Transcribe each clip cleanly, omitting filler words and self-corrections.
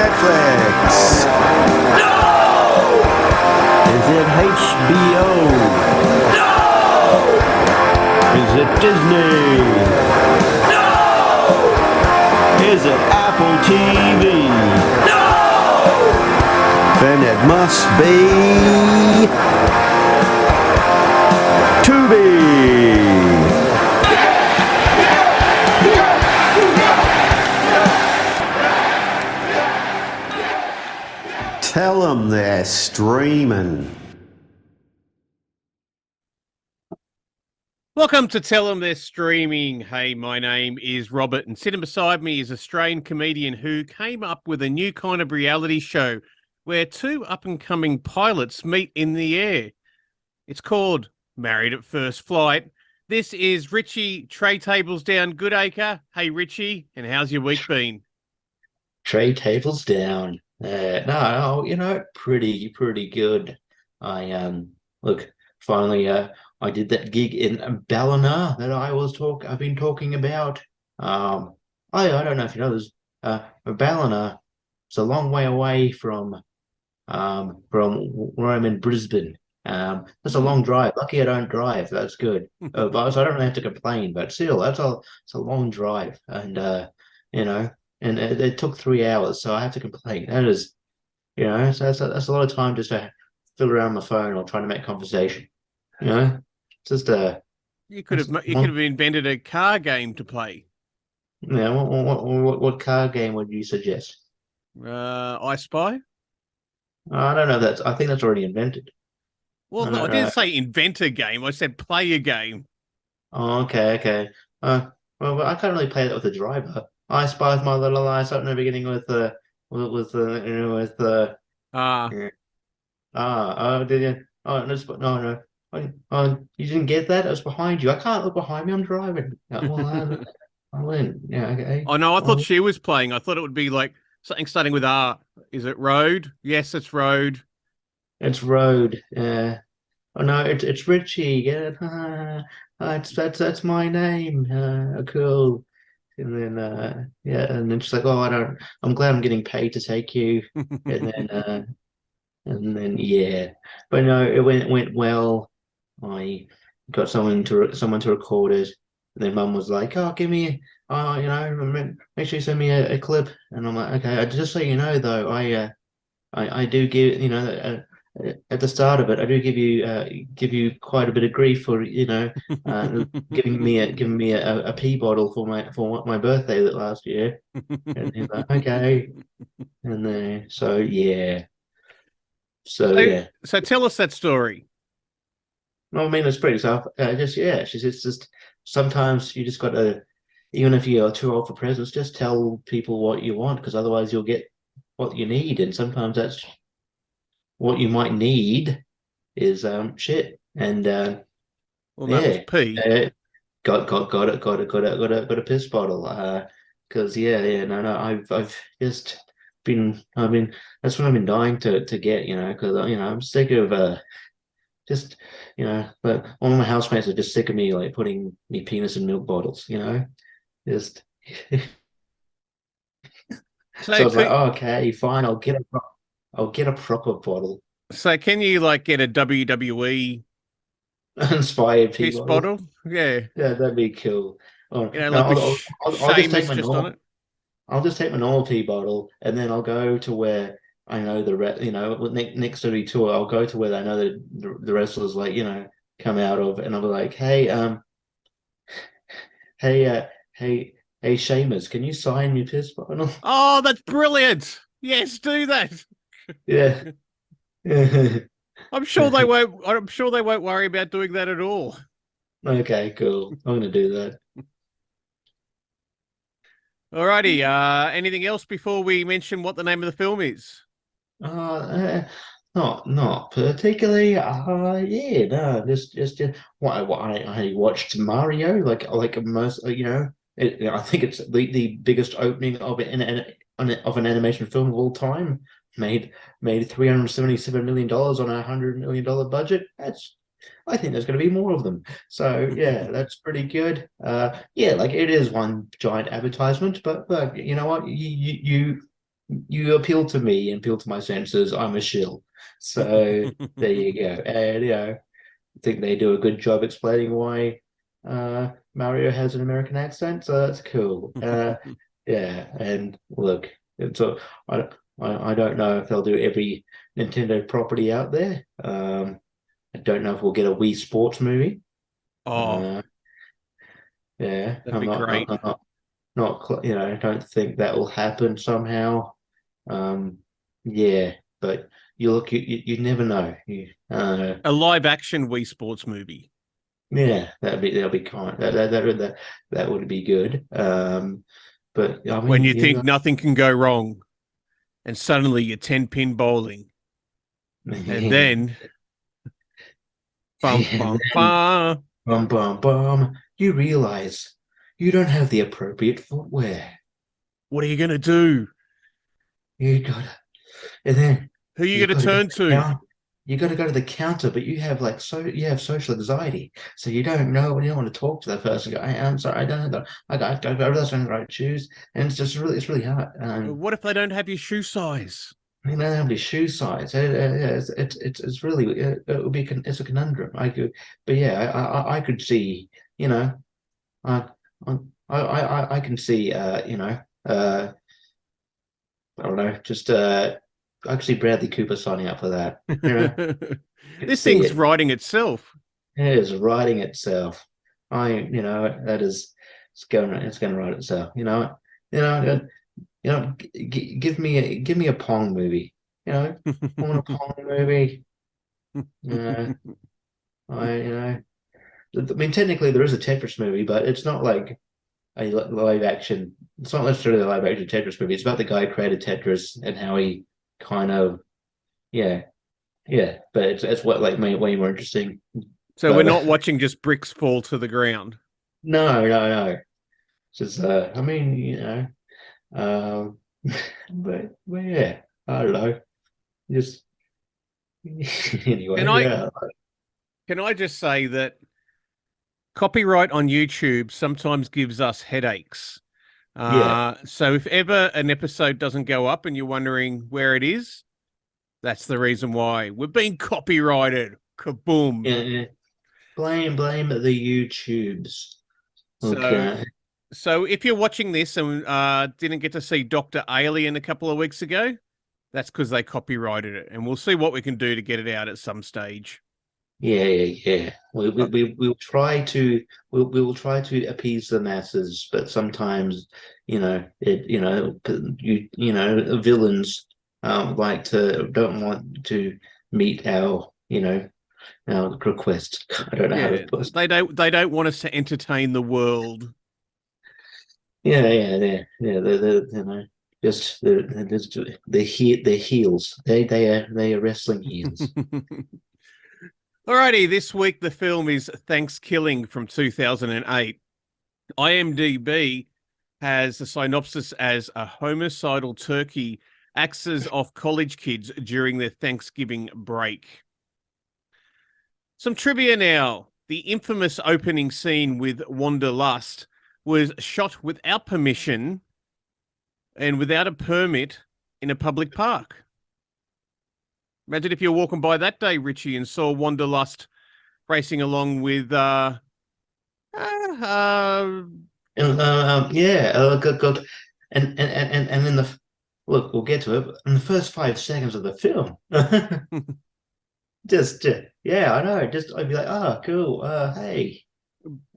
Netflix? No! Is it HBO? No! Is it Disney? No! Is it Apple TV? No! Then it must be Tubi. Tell them they're streaming. Welcome to Tell Them They're Streaming. Hey, my name is Robert, and sitting beside me is a Australian comedian who came up with a new kind of reality show where two up-and-coming pilots meet in the air. It's called Married at First Flight. This is Richie, Tray Tables Down Goodacre. Hey, Richie, and how's your week been? Tray tables down. Pretty good. Look, finally, I did that gig in Ballina that I've been talking about. I don't know if you know this. Ballina, it's a long way away from where I'm in Brisbane. That's a long drive. Lucky I don't drive. That's good. But so I don't really have to complain. But still, it's a long drive, and and it took 3 hours, so I have to complain. That is, so that's a lot of time just to fill around my phone or trying to make conversation. Just You could have invented a car game to play. Yeah. What car game would you suggest? I Spy? I don't know. I think that's already invented. Well, no, I didn't say invent a game. I said play a game. Oh, okay. Well, I can't really play that with a driver. I spy with my little eye. Starting in the beginning with did you? Oh, no. Oh, you didn't get that? It was behind you. I can't look behind me. I'm driving. I win. Yeah, okay. Oh, no, I thought she was playing. I thought it would be like something starting with R. Is it road? Yes, it's road. It's road. Yeah. Oh no, it's Richie. Yeah. That's my name. Cool. And then and then she's like, oh, I'm glad I'm getting paid to take you. And then yeah. But no, it went well. I got someone to record it. And then mum was like, oh, make sure you send me a clip. And I'm like, okay. Just so you know though, I do give, at the start of it, I do give you quite a bit of grief for giving me a pee bottle for my birthday last year. And he's like, okay. And then so yeah. So tell us that story. No, I mean it's pretty tough. It's just sometimes you just got to, even if you're too old for presents, just tell people what you want, because otherwise you'll get what you need, and sometimes that's what you might need is shit. And That was pee. Got a piss bottle. Because no, I've just been that's what I've been dying to get, because I'm sick of but one of my housemates are just sick of me like putting me penis in milk bottles, just. So I was like, oh, okay, fine, I'll get a proper bottle. So can you like get a WWE inspired piss bottle? Yeah, that'd be cool. Or, I'll just take my normal. I'll just take my normal pee bottle, and then I'll go to where I know next to the tour. I'll go to where I know that the wrestlers come out of, and I'll be like, hey, Sheamus, can you sign me piss bottle? Oh, that's brilliant! Yes, do that. Yeah. I'm sure they won't. I'm sure they won't worry about doing that at all. Okay, cool. I'm gonna do that. Alrighty. Anything else before we mention what the name of the film is? Not particularly. Yeah, no, just what I watched Mario like most. I think it's the biggest opening of an animation film of all time. Made $377 million on a $100 million budget. I think there's going to be more of them. So yeah, that's pretty good. Yeah, like it is one giant advertisement, but you know what? you appeal to me and appeal to my senses. I'm a shill. So there you go. And I think they do a good job explaining why Mario has an American accent. So that's cool. Yeah, and look, it's a, I, I don't know if they'll do every Nintendo property out there. I don't know if we'll get a Wii Sports movie. Oh, Uh, yeah, that'd I'm be not, great. I don't think that will happen somehow. Um, yeah, but you never know. A live action Wii Sports movie. Yeah, that'll be kind. That would be good. But I When mean, you think nothing can go wrong, and suddenly you're 10-pin bowling. And then, bum, and bum, then bum. bum bum bum, you realize you don't have the appropriate footwear. What are you going to do? You gotta, and then Who are you you going to gotta go to turn the to? counter. You gotta go to the counter, but you have social anxiety, so you don't know when you don't want to talk to that person. Go, I'm sorry, I don't know. I really don't right shoes, and it's really hard. What if they don't have your shoe size? You don't have any shoe size. It's really it would be it's a conundrum. But yeah, I could see, I I can see, I don't know, just I could see Bradley Cooper signing up for that. I could This see thing's it. writing itself. It is writing itself. That is it's going to write itself. You know, give me a Pong movie. I want a Pong movie. Uh, I mean, technically there is a Tetris movie, but it's not like a live action. It's not necessarily a live action Tetris movie. It's about the guy who created Tetris and how he kind of, yeah, yeah. But it's what like way more interesting. So we're But not watching just bricks fall to the ground. no. Just I mean, um, but yeah, I don't know. Just Can anyway, I yeah. can I just say that copyright on YouTube sometimes gives us headaches. Yeah, So if ever an episode doesn't go up and you're wondering where it is, that's the reason why. We're being copyrighted. Kaboom. yeah. Blame the YouTubes. So Okay. so if you're watching this and didn't get to see Dr. Alien a couple of weeks ago, that's because they copyrighted it. And we'll see what we can do to get it out at some stage. Yeah. Uh, We'll try to we will try to appease the masses, but sometimes, villains like to don't want to meet our request. I don't know how to yeah, put it. they don't want us to entertain the world. Yeah. They're they're just they're heels. They are wrestling heels. Alrighty, this week the film is ThanksKilling from 2008. IMDb has a synopsis as a homicidal turkey axes off college kids during their Thanksgiving break. Some trivia now. The infamous opening scene with Wanderlust was shot without permission and without a permit in a public park. Imagine if you're walking by that day, Richie, and saw Wanderlust racing along with Yeah, good. And in the look, we'll get to it. In the first 5 seconds of the film, yeah, I know. Just I'd be like, oh, cool. Hey,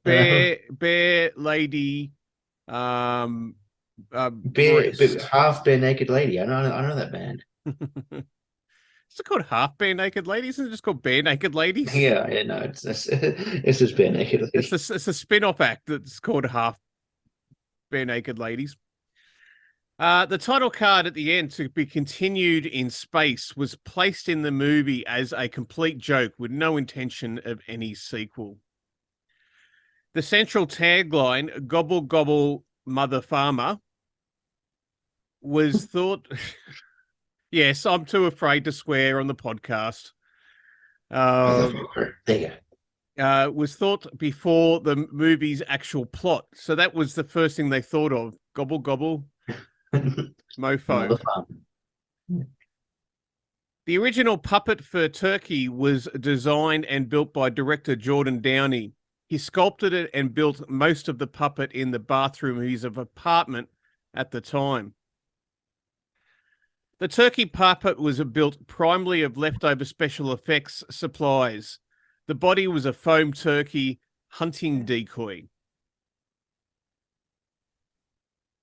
bear lady um breast. half bare naked lady. I know that band. Is it called half bare naked ladies? Isn't it just called bare naked ladies? Yeah, no, it's just bare naked It's lady. a spin-off act that's called half bare naked ladies. The title card at the end, to be continued in space, was placed in the movie as a complete joke with no intention of any sequel. The central tagline, Gobble Goble Mother Farmer, was thought. Yes, I'm too afraid to swear on the podcast. Motherfucker. There you Was thought before the movie's actual plot. So that was the first thing they thought of. Gobble Gobble. go. Mofo. The original puppet for Turkey was designed and built by director Jordan Downey. He sculpted it and built most of the puppet in the bathroom of his apartment at the time. The turkey puppet was built primarily of leftover special effects supplies. The body was a foam turkey hunting decoy.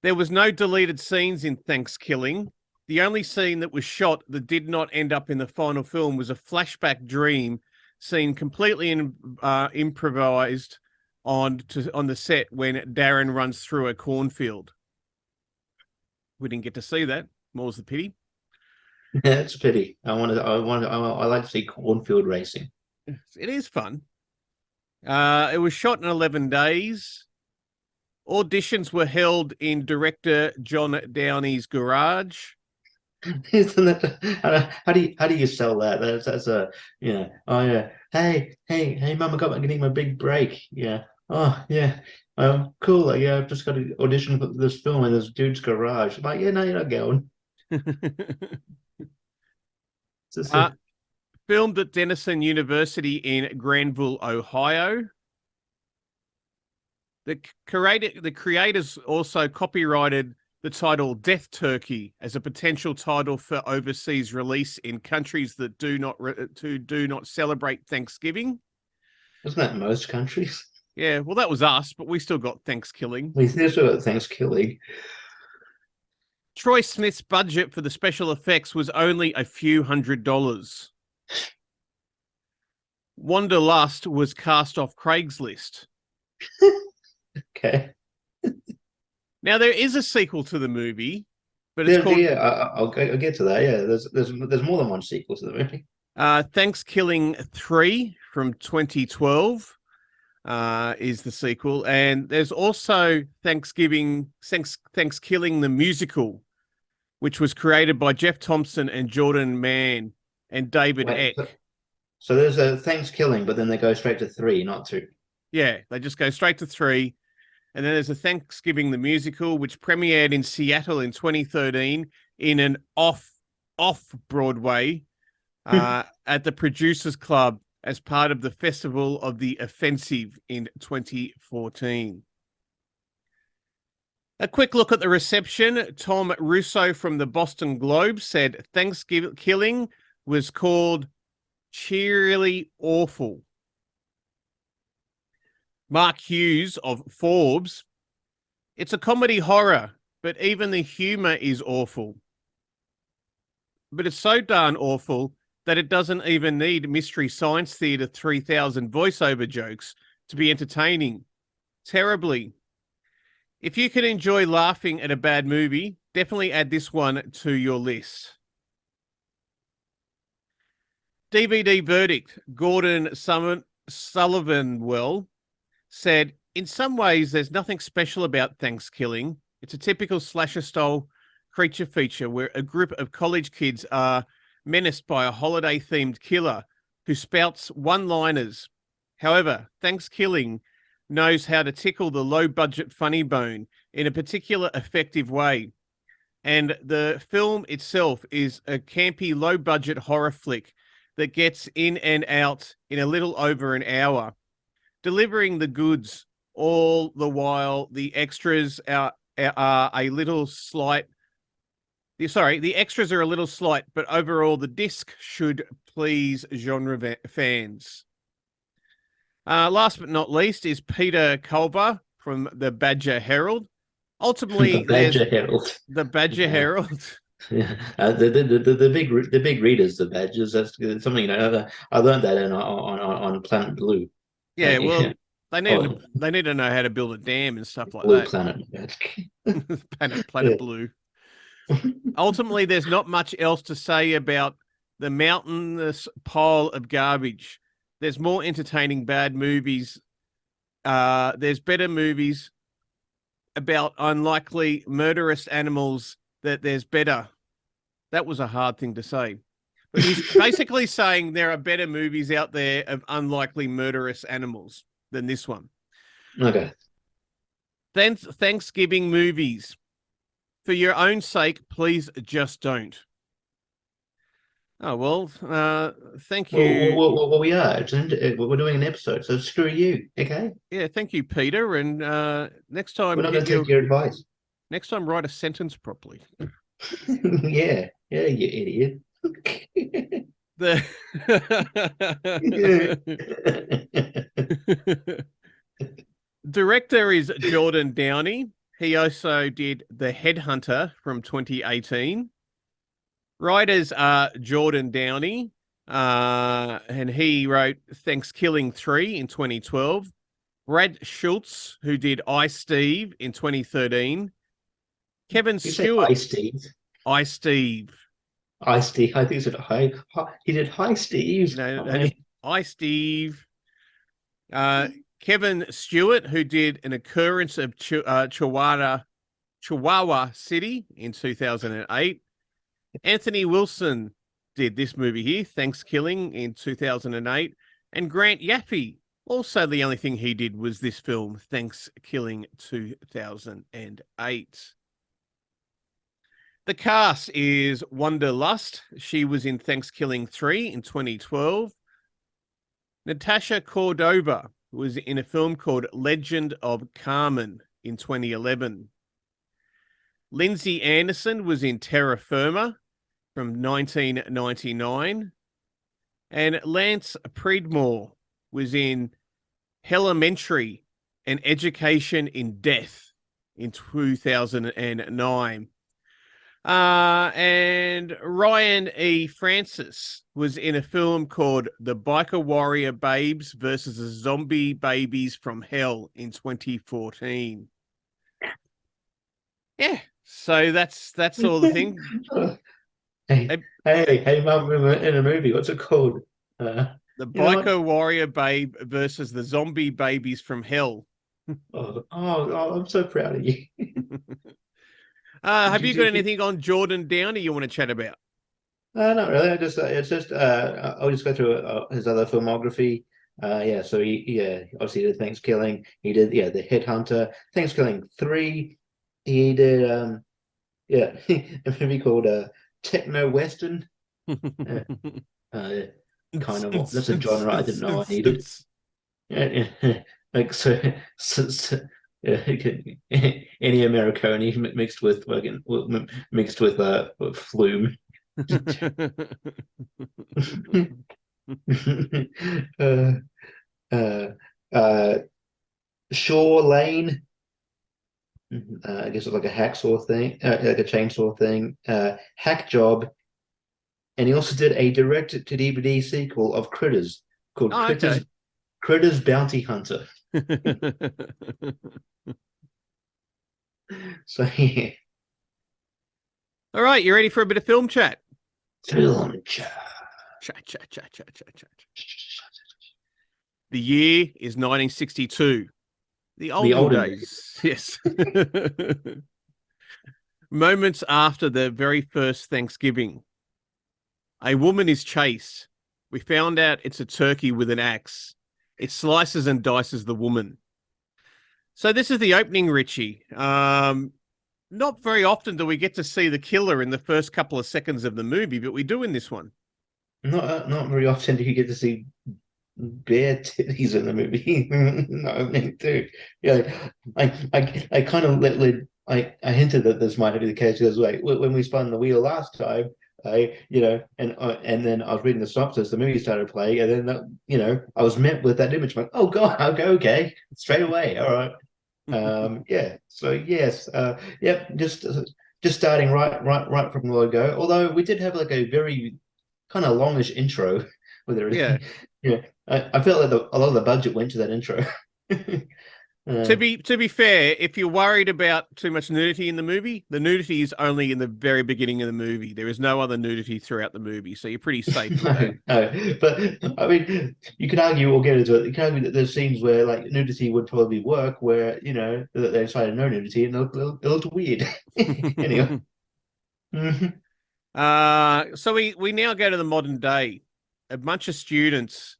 There was no deleted scenes in ThanksKilling. The only scene that was shot that did not end up in the final film was a flashback dream scene completely improvised on the set when Darren runs through a cornfield. We didn't get to see that. More's the pity. Yeah, it's a pity. I like to see cornfield racing. It is fun. It was shot in 11 days. Auditions were held in director John Downey's garage. Isn't that, how do you sell that? That's a oh yeah, hey mum, I'm getting my big break. Yeah. Oh yeah. Cool. Yeah, I've just got to audition for this film in this dude's garage. I'm like, yeah, no, you're not going. Filmed at Denison University in Granville, Ohio. The creators also copyrighted the title Death Turkey as a potential title for overseas release in countries that do not celebrate Thanksgiving. Isn't that most countries? Yeah, well, that was us, but we still got ThanksKilling. We still got ThanksKilling. Troy Smith's budget for the special effects was only a few $100s. Wanderlust was cast off Craigslist. Okay. Now there is a sequel to the movie, but it's called. Yeah, I'll get to that. Yeah, there's more than one sequel to the movie. ThanksKilling 3 from 2012 is the sequel, and there's also ThanksKilling the musical, which was created by Jeff Thompson and Jordan Mann and David Eck. So there's a ThanksKilling, but then they go straight to 3, not 2. Yeah, they just go straight to 3. And then there's a Thanksgiving the musical, which premiered in Seattle in 2013 in an off Broadway at the Producers Club as part of the Festival of the Offensive in 2014. A quick look at the reception. Tom Russo from the Boston Globe said ThanksKilling was called cheerily awful. Mark Hughes of Forbes, it's a comedy horror, but even the humor is awful. But it's so darn awful that it doesn't even need Mystery Science Theater 3000 voiceover jokes to be entertaining. Terribly. If you can enjoy laughing at a bad movie, definitely add this one to your list. DVD verdict. Gordon Sullivan said, in some ways, there's nothing special about ThanksKilling. It's a typical slasher-style creature feature where a group of college kids are menaced by a holiday-themed killer who spouts one-liners. However, ThanksKilling knows how to tickle the low-budget funny bone in a particular effective way. And the film itself is a campy, low-budget horror flick that gets in and out in a little over an hour, delivering the goods all the while the extras are a little slight. The extras are a little slight, but overall the disc should please genre fans. Last but not least is Peter Culver from the Badger Herald. Ultimately, the Badger Herald. The Badger Herald. Yeah, the big readers, the Badgers. That's something I learned that on Planet Blue. Yeah, well, they need to know how to build a dam and stuff like Blue that. Planet. Planet Blue. Ultimately, there's not much else to say about the mountainous pile of garbage. There's more entertaining bad movies. There's better movies about unlikely murderous animals. There's better. That was a hard thing to say. But he's basically saying there are better movies out there of unlikely murderous animals than this one. Okay. Then Thanksgiving movies. For your own sake, please just don't. Oh, well, thank you. Well, we are. We're doing an episode, so screw you. Okay, Yeah, thank you, Peter. And next time, we're not going to take your advice. next time, write a sentence properly. Yeah, you idiot. The director is Jordan Downey. He also did The Headhunter from 2018. Writers are Jordan Downey, and he wrote ThanksKilling 3 in 2012. Brad Schultz, who did I, Steve in 2013. Kevin You say Stewart. hi, Steve. I, Steve. Hi, Steve. I think he said hi. He did hi, Steve. No, Hi. I, Steve. Kevin Stewart, who did An Occurrence of Chihuahua City in 2008. Anthony Wilson did this movie here, ThanksKilling in 2008. And Grant Yaffe, also the only thing he did was this film, ThanksKilling 2008. The cast is Wanderlust. She was in ThanksKilling 3 in 2012. Natasha Cordova was in a film called Legend of Carmen in 2011. Lindsay Anderson was in Terra Firma from 1999. And Lance Priedmore was in Elementary, An Education in Death in 2009. And Ryan E. Francis was in a film called The Biker Warrior Babes versus the Zombie Babies from Hell in 2014. Yeah, so that's all the thing. Hey, Mum, in a movie. What's it called? The Biker Warrior Babe versus the Zombie Babies from Hell. I'm so proud of you. Have you got anything on Jordan Downey you want to chat about? Not really. I'll just go through his other filmography. So he obviously did ThanksKilling. He did The Headhunter, ThanksKilling 3. He did a movie called Techno Western. Kind of that's a genre I didn't know I needed. Like any Americani mixed with flume. Shore Lane. I guess it's like a hacksaw thing, like a chainsaw thing. Hack Job, and he also did a direct-to-DVD sequel of Critters called Critters Bounty Hunter. So yeah. All right, you ready for a bit of film chat? Film chat. Chat. The year is 1962. The olden days. Yes. Moments after the very first Thanksgiving, a woman is chased. We found out it's a turkey with an axe. It slices and dices the woman. So this is the opening, Richie. Not very often do we get to see the killer in the first couple of seconds of the movie, but we do in this one. Not very often do you get to see bare titties in the movie. No, I mean, dude, yeah, I kind of I hinted that this might be the case because like when we spun the wheel last time, and then I was reading the synopsis, the movie started playing, and then I was met with that image, like, oh god, okay, straight away, all right. So yes, just starting right from the word go. Although we did have like a very kind of longish intro with everything. Yeah, I felt like a lot of the budget went to that intro. To be fair, if you're worried about too much nudity in the movie, the nudity is only in the very beginning of the movie. There is no other nudity throughout the movie, so you're pretty safe with that. No, but I mean, you could argue, we'll get into it. You can argue that there's scenes where like nudity would probably work, where that they decided no nudity, and it looked weird. Anyway. So we now go to the modern day. A bunch of students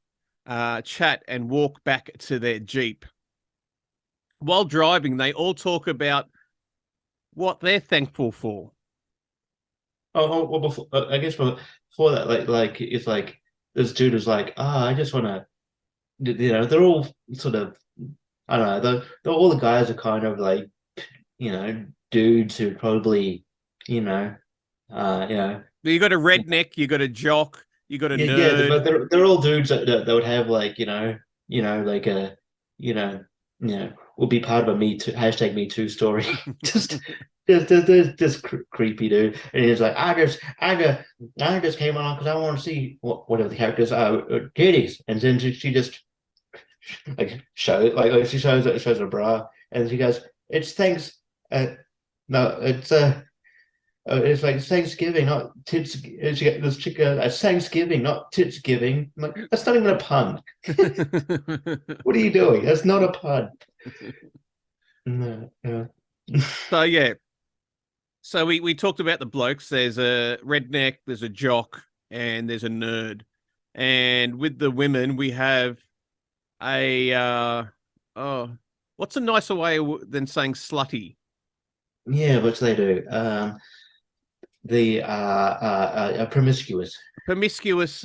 chat and walk back to their Jeep. While driving, they all talk about what they're thankful for. Well, before, I guess before that, it's like this dude is like, I just want to, they're all sort of, I don't know, all the guys are kind of like, dudes who probably, you know, you know, You got a redneck, you got a jock, you got a yeah, nerd. but they're all dudes that would have like, like a, would be part of a Me Too hashtag Me Too story. just, creepy dude, and he's like, I just came on because I want to see whatever the characters are, titties, and then she just she shows her bra, and she goes, it's thanks, no, it's like Thanksgiving, not tits. This chick, it's Thanksgiving, not tits giving. I'm like, that's not even a pun. What are you doing? That's not a pun. No, yeah. So yeah. So we talked about the blokes. There's a redneck, there's a jock, and there's a nerd. And with the women, we have a what's a nicer way than saying slutty? Yeah, which they do. The promiscuous. Promiscuous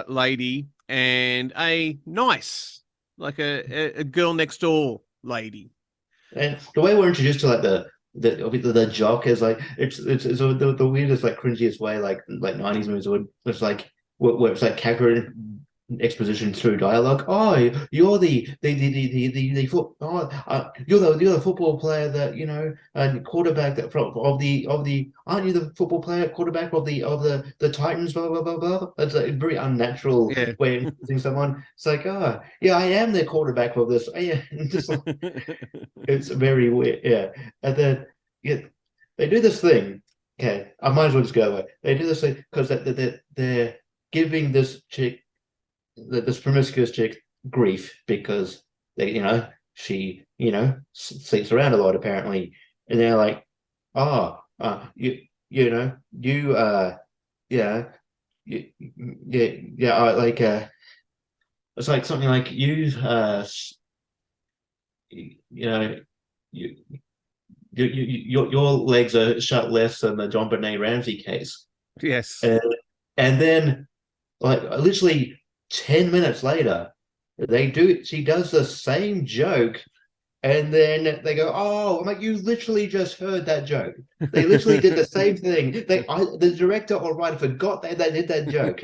lady and a nice, like a girl next door lady. And the way we're introduced to like the jock is like it's the weirdest, like cringiest way, like 90s movies would. It's like where it's like character exposition through dialogue. Oh, you're you're the football player that and quarterback that of the aren't you the football player quarterback of the Titans, blah blah blah blah. It's a very unnatural Yeah. way of introducing someone. It's like, oh yeah, I am the quarterback of this. Yeah, just it's very weird. Yeah, and then they do this thing. Okay, I might as well just go away. They do this thing because they're giving this chick, this promiscuous chick, grief because she sleeps around a lot apparently, and they're like, yeah, like it's like something like your legs are shut less than the John Benet Ramsey case. Yes. And then, like, literally 10 minutes later, she does the same joke, and then they go, oh, I'm like, you literally just heard that joke. They literally did the same thing. The director or writer forgot they did that joke.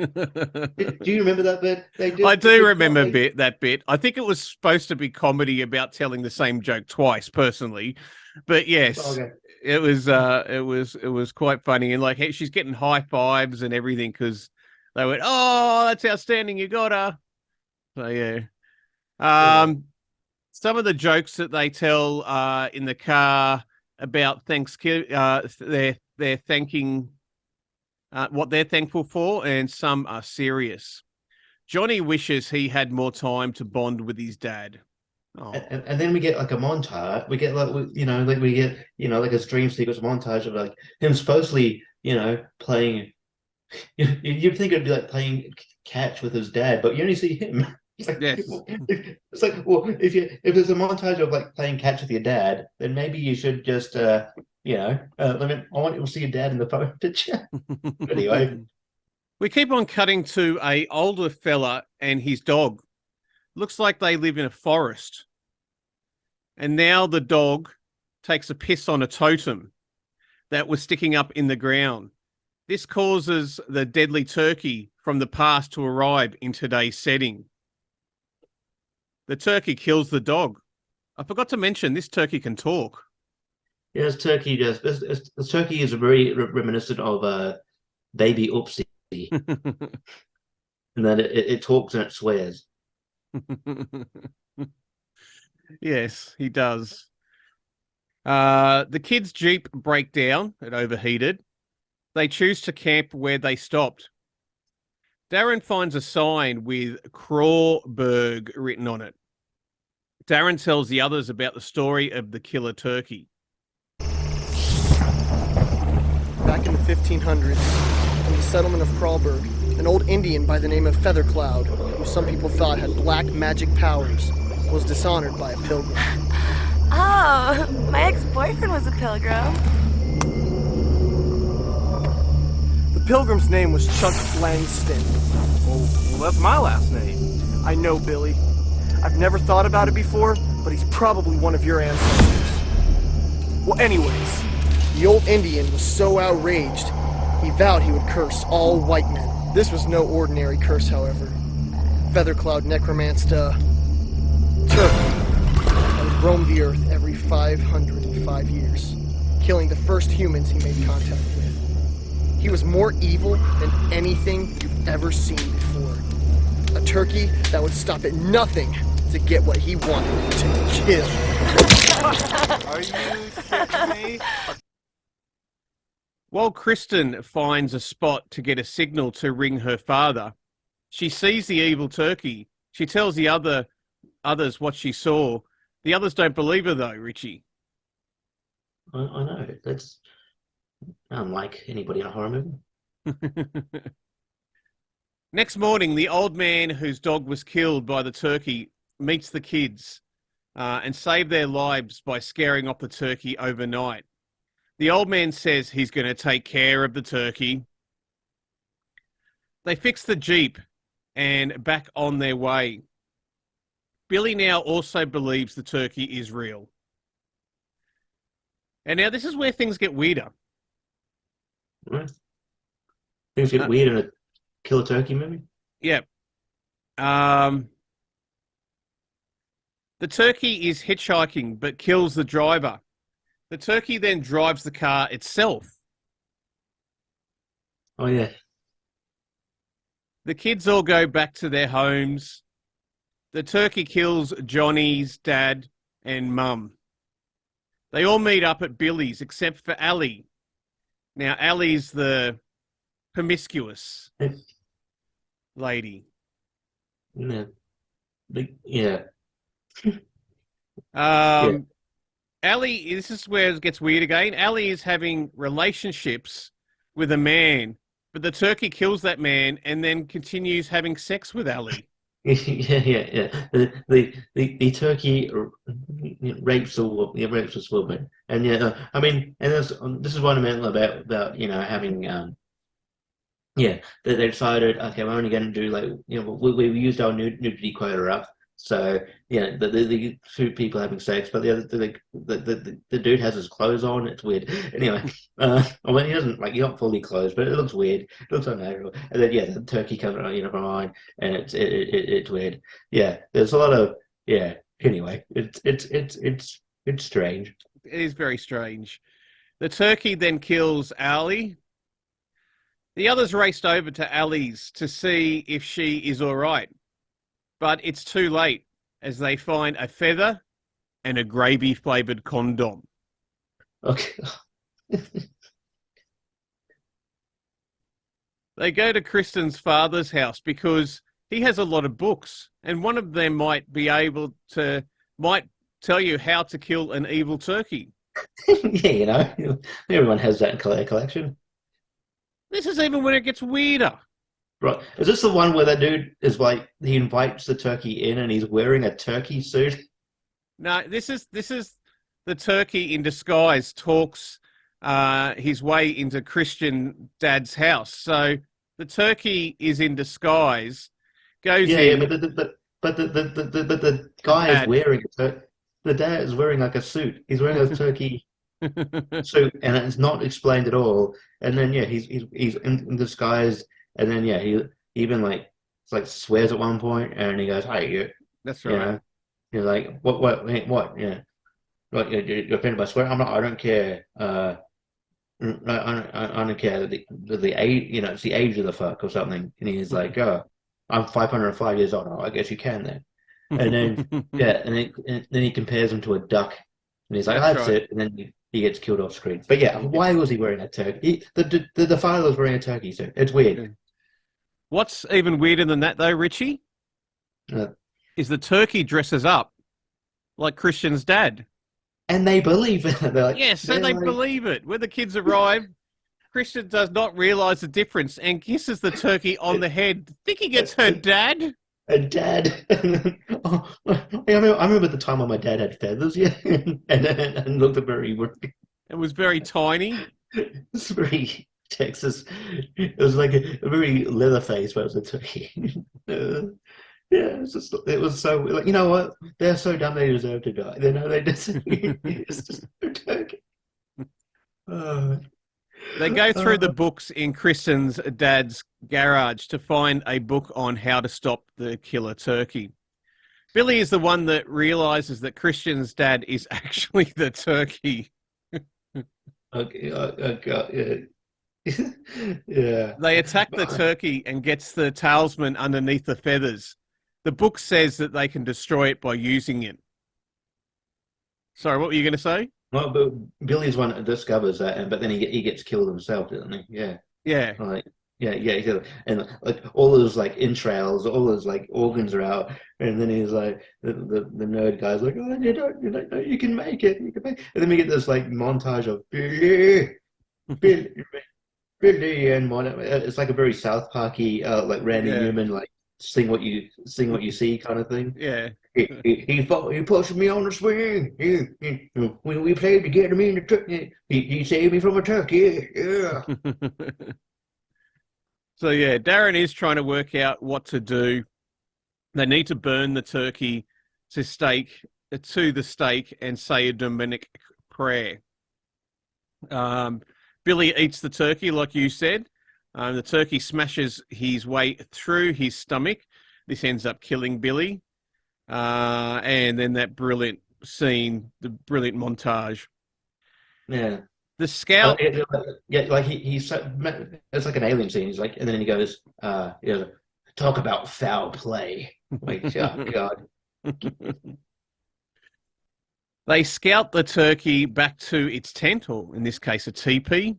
Do you remember that bit? I do remember that bit. I think it was supposed to be comedy about telling the same joke twice, personally. But yes, okay. it was quite funny, and like she's getting high fives and everything because they went, "Oh, that's outstanding! You got her." So yeah. Some of the jokes that they tell in the car about ThanksKilling, they're thanking what they're thankful for, and some are serious. Johnny wishes he had more time to bond with his dad. Oh. And then we get like a montage. We get like a dream sequence montage of like him supposedly playing. You'd think it'd be like playing catch with his dad, but you only see him. It's like, yes. It's like, well, if there's a montage of like playing catch with your dad, then maybe you should just I want you to see your dad in the photo picture. Anyway, we keep on cutting to a older fella and his dog. Looks like they live in a forest. And now the dog takes a piss on a totem that was sticking up in the ground. This causes the deadly turkey from the past to arrive in today's setting. The turkey kills the dog. I forgot to mention this turkey can talk. Yes, turkey does. This turkey is very reminiscent of Baby Oopsie, and that it talks and it swears. Yes, he does. The kids' Jeep break down. It overheated. They choose to camp where they stopped. Darren finds a sign with Crawberg written on it. Darren tells the others about the story of the killer turkey. Back in the 1500s, in the settlement of Crawberg, an old Indian by the name of Feathercloud, who some people thought had black magic powers, was dishonored by a pilgrim. Oh, my ex-boyfriend was a pilgrim. The pilgrim's name was Chuck Langston. Well, that's my last name. I know, Billy. I've never thought about it before, but he's probably one of your ancestors. Well, anyways, the old Indian was so outraged, he vowed he would curse all white men. This was no ordinary curse, however. Feathercloud necromanced a turkey that would roam the earth every 505 years, killing the first humans he made contact with. He was more evil than anything you've ever seen before. A turkey that would stop at nothing to get what he wanted to kill. Are you shitting me? While Kristen finds a spot to get a signal to ring her father, she sees the evil turkey. She tells the others what she saw. The others don't believe her, though, Richie. I know. That's unlike anybody in a horror movie. Next morning, the old man whose dog was killed by the turkey meets the kids and save their lives by scaring off the turkey overnight. The old man says he's going to take care of the turkey. They fix the Jeep and back on their way. Billy now also believes the turkey is real. And now this is where things get weirder. Right. Things get weird in a kill a turkey movie. Yeah. The turkey is hitchhiking but kills the driver. The turkey then drives the car itself. Oh yeah. The kids all go back to their homes. The turkey kills Johnny's dad and mum. They all meet up at Billy's except for Allie. Now, Allie's the promiscuous lady. Yeah. Yeah. Allie, this is where it gets weird again. Allie is having relationships with a man, but the turkey kills that man and then continues having sex with Allie. Yeah. The turkey rapes a woman, and I mean, and this is what I meant about having they decided, okay, we're only going to do we used our nudity quota up, so the two people having sex, but the dude has his clothes on. It's weird. Anyway, I mean, he doesn't he's not fully clothed, but it looks weird. It looks unnatural. And then the turkey comes behind, and it's weird. Yeah, there's a lot of Anyway, it's strange. It is very strange. The turkey then kills Allie. The others raced over to Allie's to see if she is all right. But it's too late as they find a feather and a gravy-flavoured condom. Okay. They go to Kristen's father's house because he has a lot of books, and one of them might tell you how to kill an evil turkey. Yeah, everyone has that in collection. This is even when it gets weirder. Right. Is this the one where that dude is he invites the turkey in and he's wearing a turkey suit? No, this is the turkey in disguise talks his way into Christian dad's house. So the turkey is in disguise, goes in. Yeah, but the guy is wearing the dad is wearing a suit. He's wearing a turkey suit, and it's not explained at all. And then he's in disguise. And then he even swears at one point, and he goes, "Hey, you." That's right. You're like, what? Yeah. Like you're offended by swearing? I'm not. I don't care. I don't care. The age, it's the age of the fuck or something. And he's like, "Oh, I'm 505 years old. Oh, I guess you can then." And then and then he compares him to a duck, and he's like, "That's it." And then he gets killed off screen. But why was he wearing a turkey? The father was wearing a turkey suit. It's weird. What's even weirder than that, though, Richie, is the turkey dresses up like Christian's dad. And they believe it. They're like, yes, so they believe it. When the kids arrive, Christian does not realise the difference and kisses the turkey on the head, thinking it's her dad. A dad. I remember the time when my dad had feathers, and looked very weird. It was very tiny. It's very Texas. It was like a very Leatherface, but it was a turkey. Yeah, it was so like you know what? They're so dumb they deserve to die. They know they deserve. It's just a turkey. Uh, They go through the uh, books in Kristen's dad's garage to find a book on how to stop the killer turkey. Billy is the one that realizes that Christian's dad is actually the turkey. okay, yeah. Yeah. They attack the turkey and gets the talisman underneath the feathers. The book says that they can destroy it by using it. Sorry, what were you going to say? Well, but Billy's one that discovers that, but then he gets killed himself, doesn't he? Yeah. Yeah. Like, yeah, and like all those like entrails, all those like organs are out, and then he's like the nerd guy's like, oh, you can make it, you can make it. And then we get this like montage of Billy, and it's like a very South Parky, like Randy Newman, like sing what you see kind of thing. Yeah. He pushed me on the swing. When we played to get him in the turkey, he saved me from a turkey. Yeah. So yeah, Darren is trying to work out what to do. They need to burn the turkey to the stake and say a demonic prayer. Billy eats the turkey, like you said. The turkey smashes his way through his stomach. This ends up killing Billy. And then that brilliant scene, the brilliant montage. Yeah. The scout. Like he's so, it's like an alien scene. He's like, and then he goes, talk about foul play. Like, oh God. They scout the turkey back to its tent, or in this case, a teepee.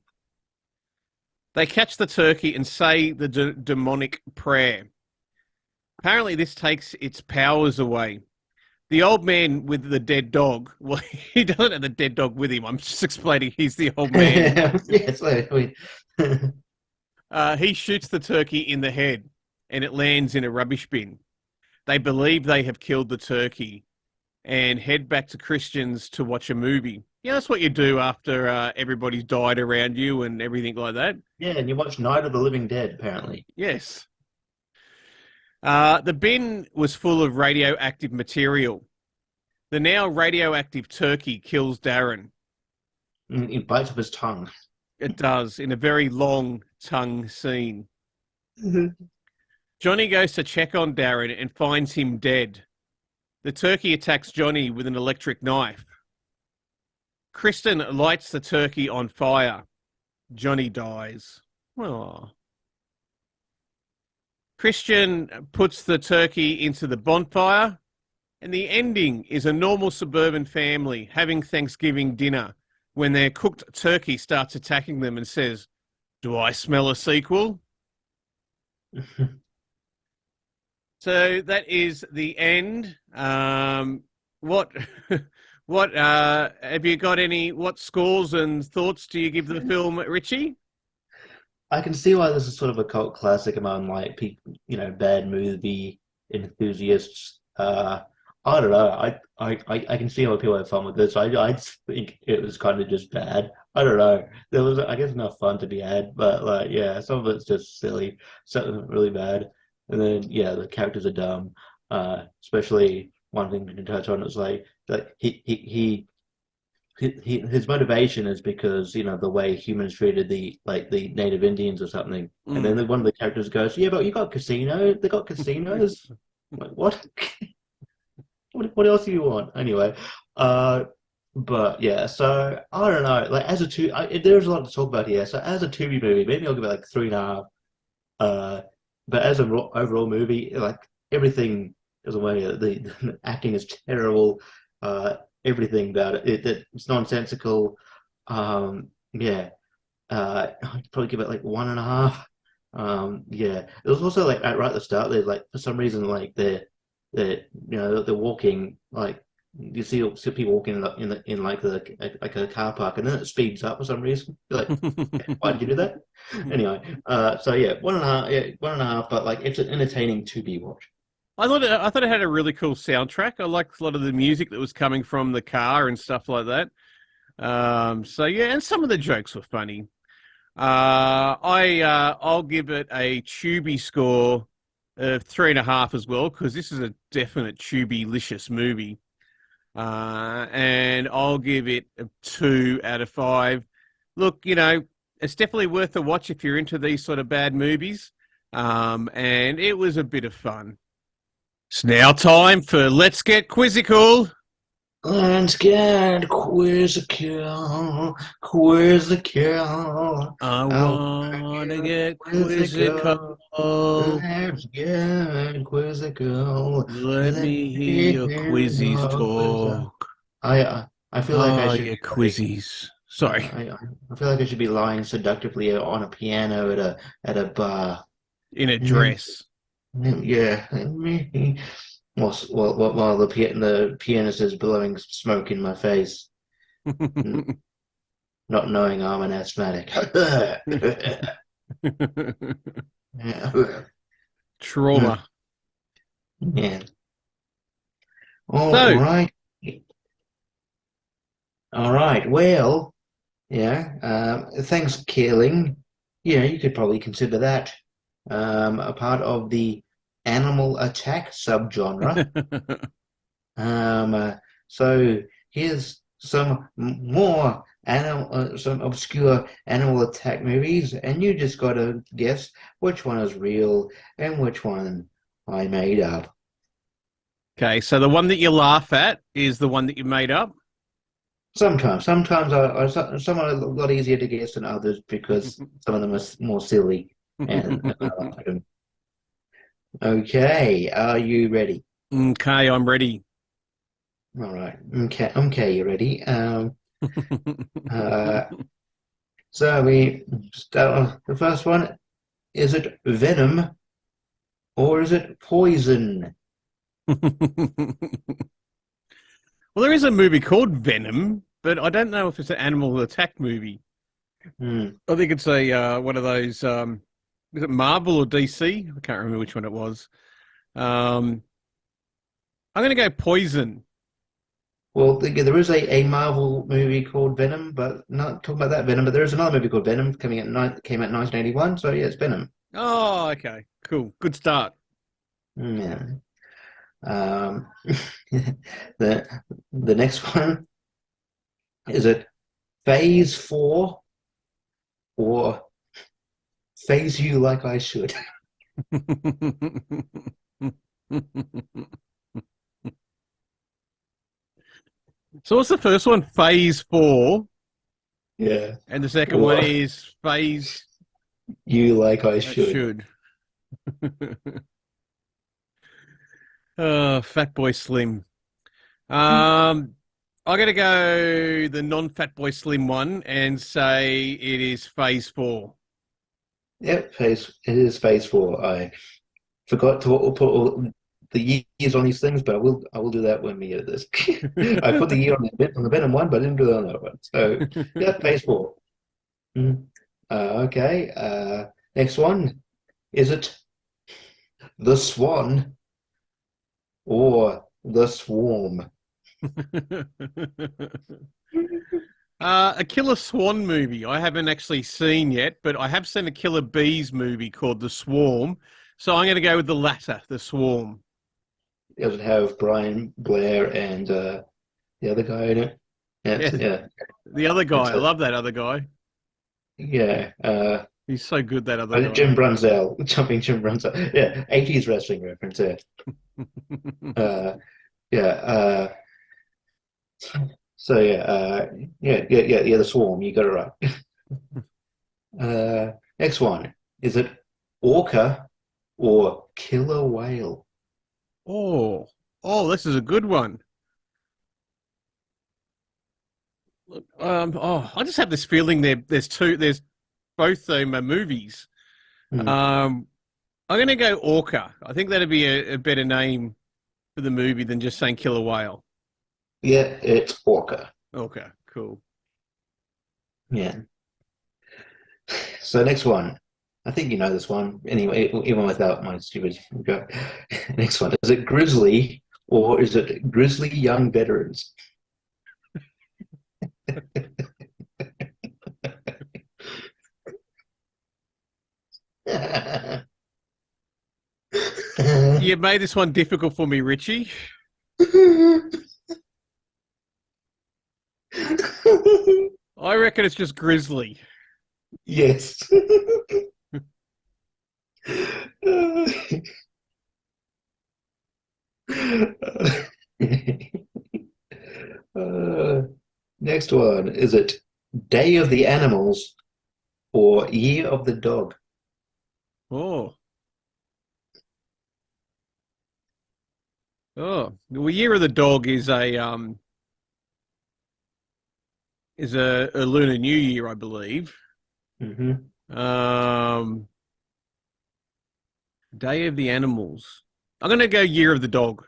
They catch the turkey and say the demonic prayer. Apparently, this takes its powers away. The old man with the dead dog, well, he doesn't have the dead dog with him. I'm just explaining he's the old man. Yes, I mean, he shoots the turkey in the head and it lands in a rubbish bin. They believe they have killed the turkey and head back to Christian's to watch a movie. Yeah, that's what you do after everybody's died around you and everything like that. yeah, and you watch Night of the Living Dead, apparently. Yes. The bin was full of radioactive material. The now radioactive turkey kills Darren. He bites off his tongue. It does, in a very long tongue scene. Johnny goes to check on Darren and finds him dead. The turkey attacks Johnny with an electric knife. Kristen lights the turkey on fire. Johnny dies. Oh. Christian puts the turkey into the bonfire, and the ending is a normal suburban family having Thanksgiving dinner when their cooked turkey starts attacking them and says, "Do I smell a sequel?" So that is the end. What have you got what scores and thoughts do you give the film, Richie? I can see why this is sort of a cult classic among like people, bad movie enthusiasts. I don't know. I can see why people have fun with this. I think it was kind of just bad. I don't know. There was, I guess, enough fun to be had, but like, yeah, some of it's just silly, something really bad, and then yeah, the characters are dumb. Especially one thing to touch on is like his motivation is because the way humans treated the native Indians or something, and then one of the characters goes, "Yeah, but you got casinos. They got casinos." Like what? What else do you want? Anyway, but yeah, so I don't know. Like as there's a lot to talk about here. So as a Tubi movie, maybe I'll give it like 3.5. But as an overall movie, like everything is away. The acting is terrible. Everything about it's nonsensical. Yeah, I'd probably give it like 1.5. Yeah, it was also like right at the start. They like for some reason like they're walking like you see people walking in like a car park, and then it speeds up for some reason. You're like, why did you do that? Anyway, so yeah, 1.5, 1.5. But like it's an entertaining to be watched. I thought it had a really cool soundtrack. I liked a lot of the music that was coming from the car and stuff like that. So yeah, and some of the jokes were funny. I'll give it a Tubi score of 3.5 as well, because this is a definite Tubi-licious movie. And I'll give it a 2 out of 5. Look, it's definitely worth a watch if you're into these sort of bad movies. And it was a bit of fun. It's now time for Let's Get Quizzical. Let's get quizzical, quizzical. I want to get quizzical. Let's get quizzical. Let me hear your quizzies talk. I feel like I Oh, should your be quizzies. Sorry. I feel like I should be lying seductively on a piano at a bar. In a dress. Yeah. While the pianist is blowing smoke in my face, not knowing I'm an asthmatic. Trauma. Yeah. So, All right. Well, yeah. ThanksKilling. Yeah, you could probably consider that a part of the animal attack subgenre. So here's some obscure animal attack movies, and you just gotta guess which one is real and which one I made up. okay, so the one that you laugh at is the one that you made up. Sometimes some are a lot easier to guess than others because some of them are more silly, and I like them. Okay, are you ready? Okay, I'm ready. All right. Okay, you ready? Uh, so we start on the first one. Is it venom or is it poison? Well, there is a movie called Venom, but I don't know if it's an animal attack movie. Hmm. I think it's a one of those. Is it Marvel or DC? I can't remember which one it was. I'm going to go poison. Well, there is a Marvel movie called Venom, but not talking about that Venom. But there is another movie called Venom came out in 1981. So yeah, it's Venom. Oh, okay, cool, good start. Yeah. Um, the the next one is it Phase 4 or Phase You Like I Should? So what's the first one? Phase 4, Yeah. and the second Or one is Phase You Like I I Should. Should. Fat Boy Slim. I'm gonna go the non-Fat Boy Slim one and say it is Phase 4. Yep, it is Phase 4. I forgot to put all the years on these things, but I will do that when we get this. I put the year on the Venom one, but I didn't do that on that one. So yeah, Phase 4. Mhm. Okay. Next one. Is it the Swan or the Swarm? A Killer Swan movie I haven't actually seen yet, but I have seen a Killer Bees movie called The Swarm. So I'm going to go with the latter, The Swarm. Does it have Brian Blair and the other guy in it? Yeah, Yeah. the other guy. I It's love that other guy. yeah. He's so good, that other guy. Jim Brunzell, jumping Jim Brunzell. Yeah, 80s wrestling reference. Yeah. Yeah. So yeah. The Swarm. You got it right. Next one. Is it Orca or Killer Whale? this is a good one. I just have this feeling there's both movies. Hmm. I'm going to go Orca. I think that'd be a better name for the movie than just saying Killer Whale. Yeah, it's Orca. Okay, cool. Yeah. So next one. I think you know this one. Anyway, even without my stupid go. Next one. Is it Grizzly or is it Grizzly Young Veterans? You made this one difficult for me, Richie. I reckon it's just grizzly. Yes. Uh, next one. Is it Day of the Animals or Year of the Dog? Oh. Oh. Well, Year of the Dog is a Lunar New Year, I believe. Hmm. Day of the Animals. I'm gonna go Year of the Dog.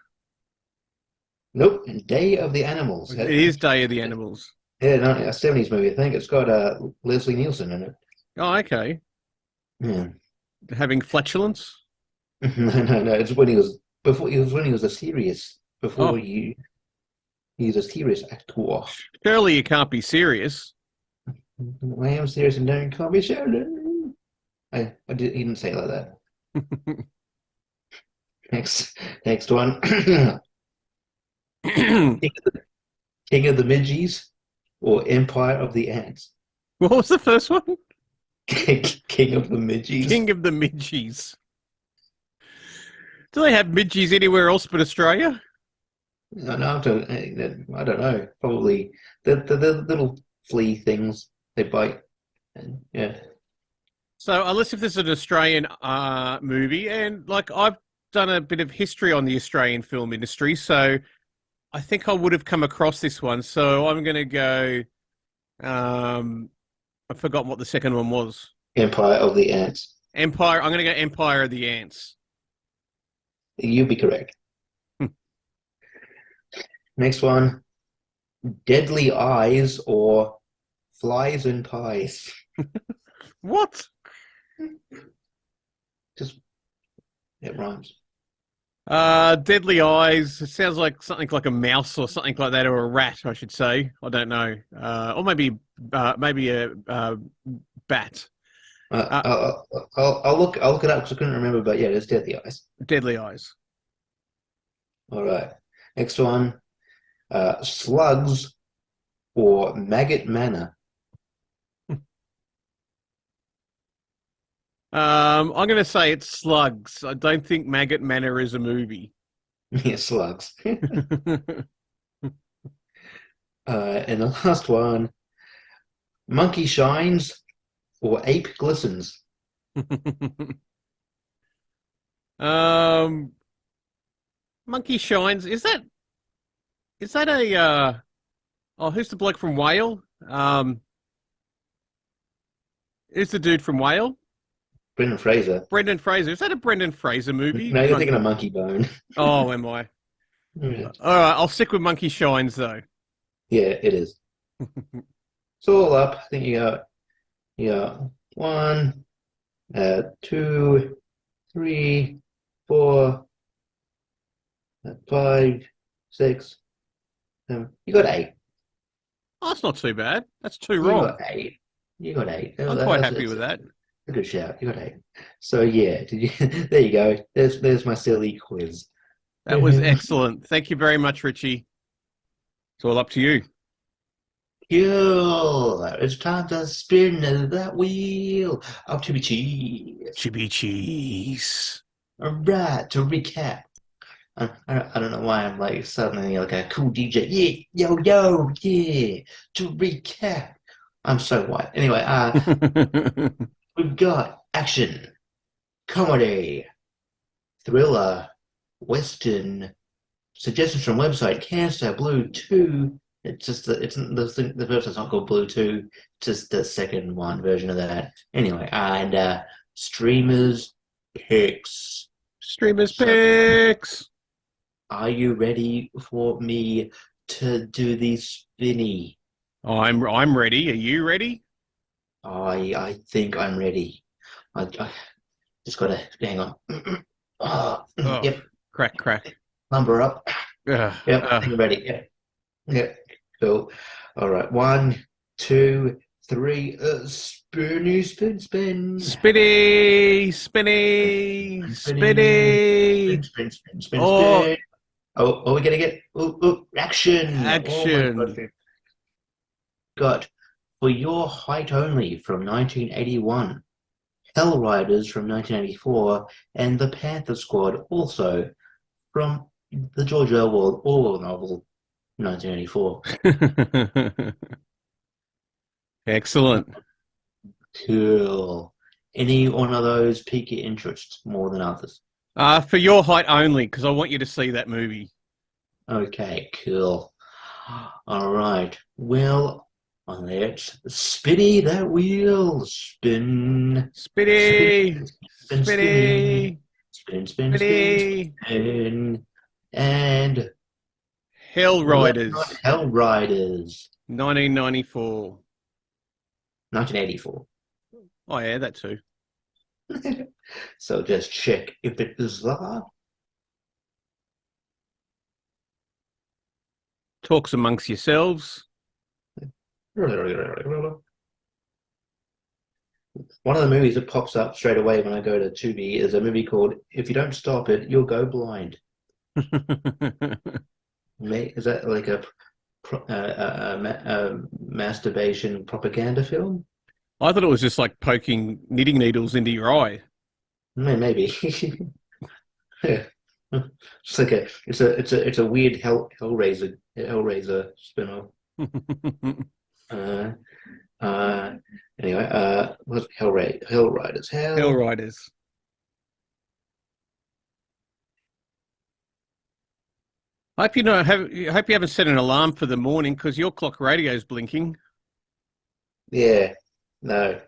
Nope, Day of the Animals. It is Day of the Animals. Yeah, no, a 70s movie, I think. It's got Leslie Nielsen in it. Oh, okay. Yeah. Having flatulence? No. It's when he was a serious Oh, he's a serious actor. surely you can't be serious. I am serious and don't call me Sheldon. He didn't say it like that. Next one. King of the Midges or Empire of the Ants? What was the first one? King of the Midges. King of the Midgies. Do they have midgies anywhere else but Australia? No, I don't know. Probably the little flea things they bite. And, yeah. So, unless if this is an Australian movie, and like I've done a bit of history on the Australian film industry, so I think I would have come across this one. So I'm going to go. I've forgotten what the second one was. Empire of the Ants. Empire. I'm going to go Empire of the Ants. You'd be correct. Next one. Deadly Eyes or Flies and Pies? What? Just, it rhymes. Deadly Eyes. It sounds like something like a mouse or something like that, or a rat, I should say. I don't know. Or maybe a bat. I'll look it up because I couldn't remember, but yeah, it's Deadly Eyes. Deadly Eyes. All right. Next one. Slugs or Maggot Manor? I'm going to say it's Slugs. I don't think Maggot Manor is a movie. Yeah, slugs. And the last one. Monkey Shines or Ape Glistens? Monkey Shines. Is that a who's the bloke from Whale? Who's the dude from Whale? Brendan Fraser. Brendan Fraser. Is that a Brendan Fraser movie? No, you're thinking of Monkey Bone. Oh, am I? Yeah, All right, I'll stick with Monkey Shines though. it is. It's all up. I think you got 1, 2, 3, 4, 5, 6, 7. You got 8. Oh, that's not too bad. That's two You wrong. got 8. You got 8. I'm quite happy with that. A good shout. You got 8. So yeah, there you go. There's my silly quiz. That was excellent. Thank you very much, Richie. It's all up to you. Cool. It's time to spin that wheel of Chibi Cheese. Chibi cheese. All right, to recap. I don't know why I'm like suddenly like a cool DJ. Yeah, yo, yeah. To recap. I'm so white. Anyway, we've got action, comedy, thriller, western, suggestions from website Cancer Blue 2. It's just the version's not called Blue 2, just the second one version of that. Anyway, and streamers picks. Streamers picks. Are you ready for me to do the spinny? I'm ready. Are you ready? I think I'm ready. I just gotta hang on. Oh, Yep, crack. number up. Ugh, Yep, ugh. I'm ready. Yep, cool. All right, 1, 2, 3. Spinny, spin, spin. Spinny, spinny, spinny. Spin, spin, spin, Oh, spin. Oh, we're gonna get action. Oh my God. action. Got For Your Height Only from 1981, Hell Riders from 1984, and The Panther Squad also from the George Orwell novel 1984. Excellent. Cool. Any one of those pique your interest more than others? For your height only, because I want you to see that movie. Okay, cool. All right. Well, let's spinny that wheel. Spin. Spinny, Spin, spin, spinny, spin, spin, spin, spinny. spin. And Hell Riders, Hell Riders, 1994. 1984. Oh yeah, that too. So just check if it is there. Talks amongst yourselves. One of the movies that pops up straight away when I go to Tubi is a movie called If You Don't Stop It, You'll Go Blind. Is that like a masturbation propaganda film? I thought it was just like poking knitting needles into your eye. Maybe. Yeah. It's like it's a weird Hellraiser spin-off. Anyway, what's Hell Riders? Hell Riders. Hope you hope you haven't set an alarm for the morning because your clock radio's blinking. Yeah, no,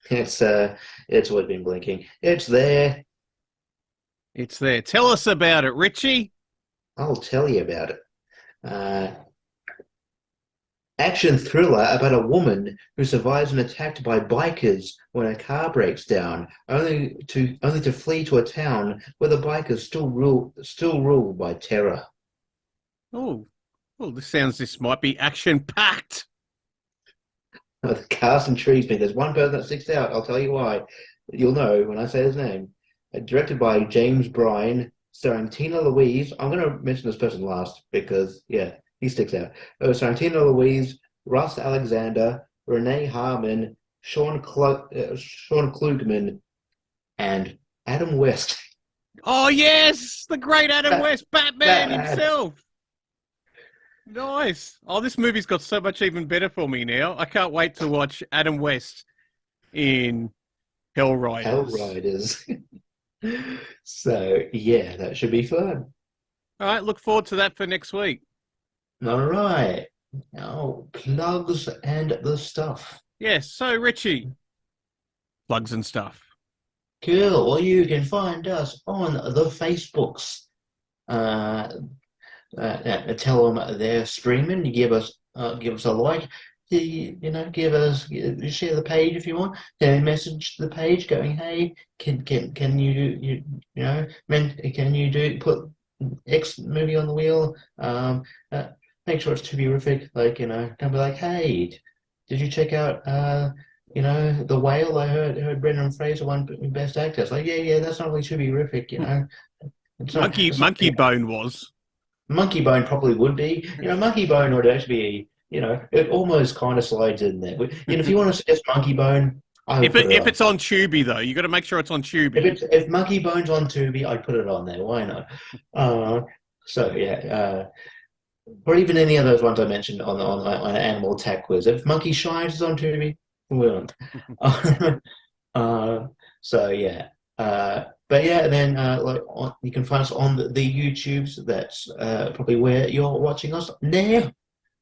it's always been blinking. It's there. It's there. Tell us about it, Richie. I'll tell you about it. Action thriller about a woman who survives an attack by bikers when a car breaks down, only to flee to a town where the bikers still rule by terror. Oh, this might be action-packed. The cast intrigues me. There's one person that sticks out. I'll tell you why. You'll know when I say his name. Directed by James Bryan, starring Tina Louise. I'm going to mention this person last because, yeah, he sticks out. Starring Tina Louise, Russ Alexander, Renee Harmon, Sean Klugman, and Adam West. Oh, yes! The great Adam West, Batman himself. Nice. Oh, this movie's got so much even better for me now. I can't wait to watch Adam West in Hell Riders. Hell Riders. So, yeah, that should be fun. All right, look forward to that for next week. All right. Now, plugs and the stuff. Yes, so Richie, plugs and stuff. Cool. Well, you can find us on the Facebooks. Tell them they're streaming. Give us a like. Share the page if you want. Message the page going, hey, can you put X movie on the wheel? Make sure it's terrific. Like, don't be like, hey, did you check out The Whale? I heard Brendan Fraser won Best Actor. It's like, yeah, that's not really terrific, Monkey Bone was. Monkey Bone probably would be. Monkey Bone would actually be, it almost kind of slides in there. If you want to suggest Monkey Bone, if it's on Tubi, though, you got to make sure it's on Tubi. If Monkey Bone's on Tubi, I'd put it on there. Why not? Or even any of those ones I mentioned on Animal Attack Quiz. If Monkey Shines is on Tubi, we won't. But yeah, then you can find us on the YouTubes. That's probably where you're watching us now,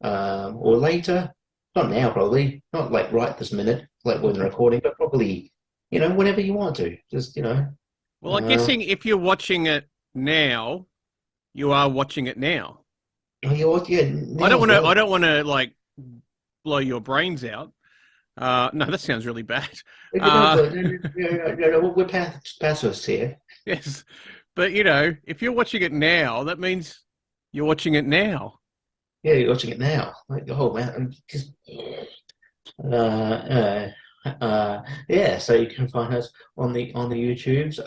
or later. Not now, probably. Not like right this minute, like when recording, but probably, whenever you want to. Just, Well, I'm guessing if you're watching it now, you are watching it now. Yeah. I don't want to like blow your brains out. No, that sounds really bad. We're pacifists here. Yes, but if you're watching it now, that means you're watching it now. Yeah, you're watching it now. Like, oh man, I'm just. Yeah, so you can find us on the YouTubes.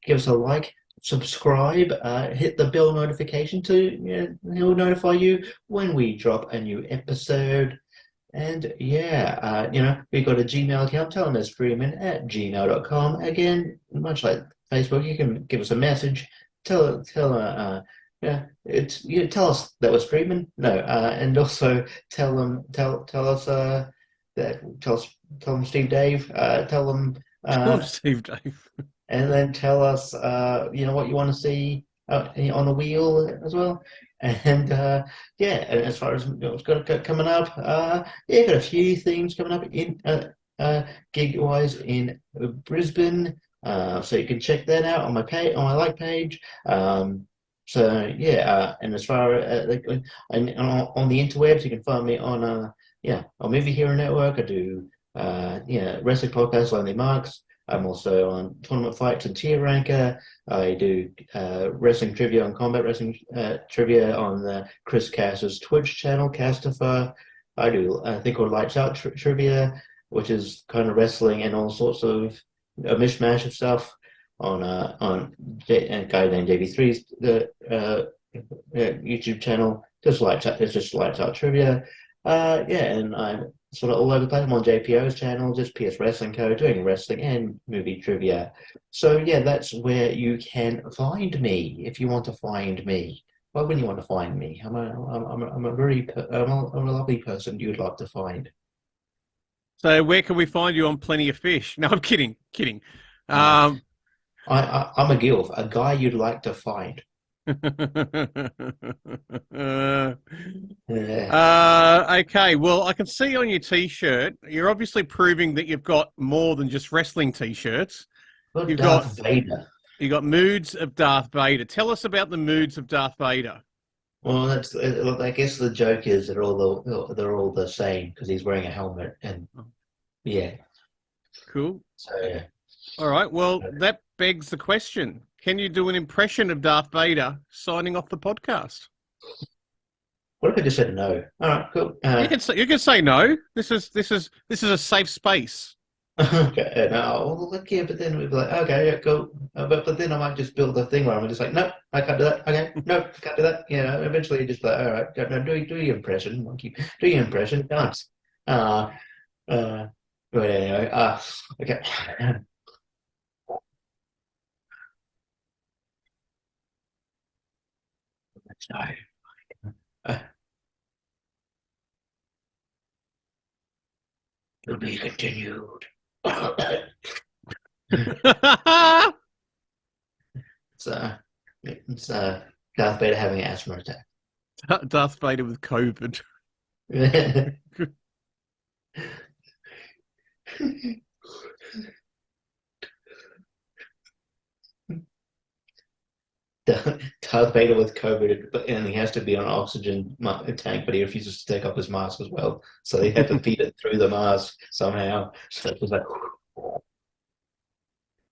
Give us a like, subscribe, hit the bell notification it'll notify you when we drop a new episode. And yeah, we got a Gmail account. Tell them it's freeman@gmail.com. Again, much like Facebook, you can give us a message. Tell tell us that was Freeman. No, and also tell us tell them Steve Dave. Tell them Steve Dave. and then tell us what you want to see on the wheel as well. And yeah, and as far as what's coming up, got a few things coming up in gig wise in Brisbane. So you can check that out on my like page. So yeah, and as far as on the interwebs, you can find me on on Movie Hero Network. I do wrestling podcasts, Lonely Marks. I'm also on Tournament Fights and Tier Ranker. I do wrestling trivia and combat wrestling trivia on the Chris Cass's Twitch channel, Castifer. I do a thing called Lights Out Trivia, which is kind of wrestling and all sorts of a mishmash of stuff on a guy named JV3's YouTube channel. It's just Lights Out Trivia. And I'm sort of all over the place. I'm on JPO's channel, just PS Wrestling Co, doing wrestling and movie trivia. So yeah, that's where you can find me if you want to find me. Why wouldn't you want to find me? I'm a lovely person you'd like to find. So where can we find you on Plenty of Fish? No, I'm kidding. I'm a gilf, a guy you'd like to find. Okay, well, I can see on your t-shirt, you're obviously proving that you've got more than just wrestling t-shirts. You've Darth Vader. You got moods of Darth Vader. Tell us about the moods of Darth Vader. Well, I guess the joke is they're all the same because he's wearing a helmet, and yeah. Cool. So yeah. All right. Well, that begs the question: can you do an impression of Darth Vader signing off the podcast? What if I just said no? All right, cool. You can say no. This is a safe space. Okay, no, yeah, but then we'd be like, okay, yeah, cool. But then I might just build a thing where I'm just like, no, I can't do that. Okay, no, can't do that. Eventually you just like, all right, no, do your impression, monkey, do your impression, dance. But anyway, okay. No. To be continued. It's Darth Vader having an asthma attack. Darth Vader with COVID. Darth Vader with COVID, and he has to be on an oxygen tank, but he refuses to take off his mask as well. So they have to feed it through the mask somehow. So it was like.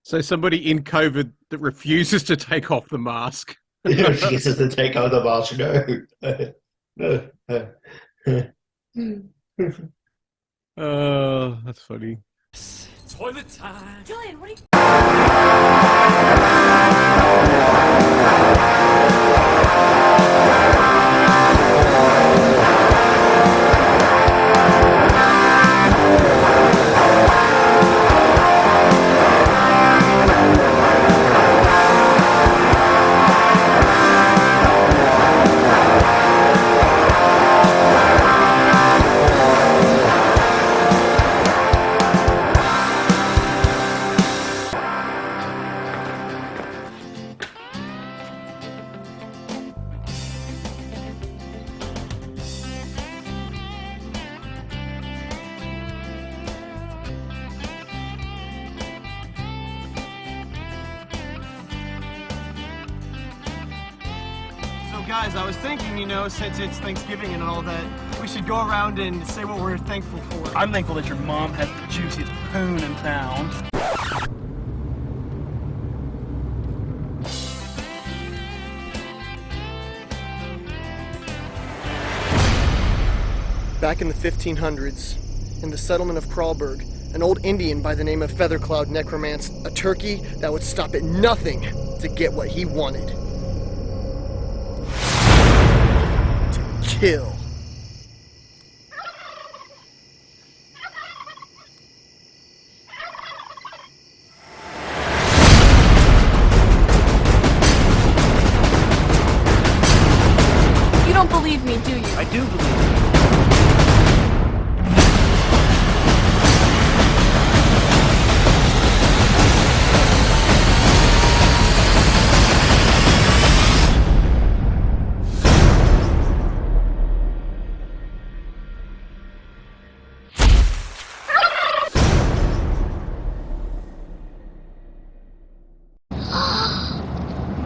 So somebody in COVID that refuses to take off the mask. Refuses to take off the mask. No. Oh, that's funny. Toilet time. Julian, what are you... Guys, I was thinking, since it's Thanksgiving and all that, we should go around and say what we're thankful for. I'm thankful that your mom has the juiciest poon in town. Back in the 1500s, in the settlement of Kralberg, An old Indian by the name of Feathercloud necromanced a turkey that would stop at nothing to get what he wanted. To kill.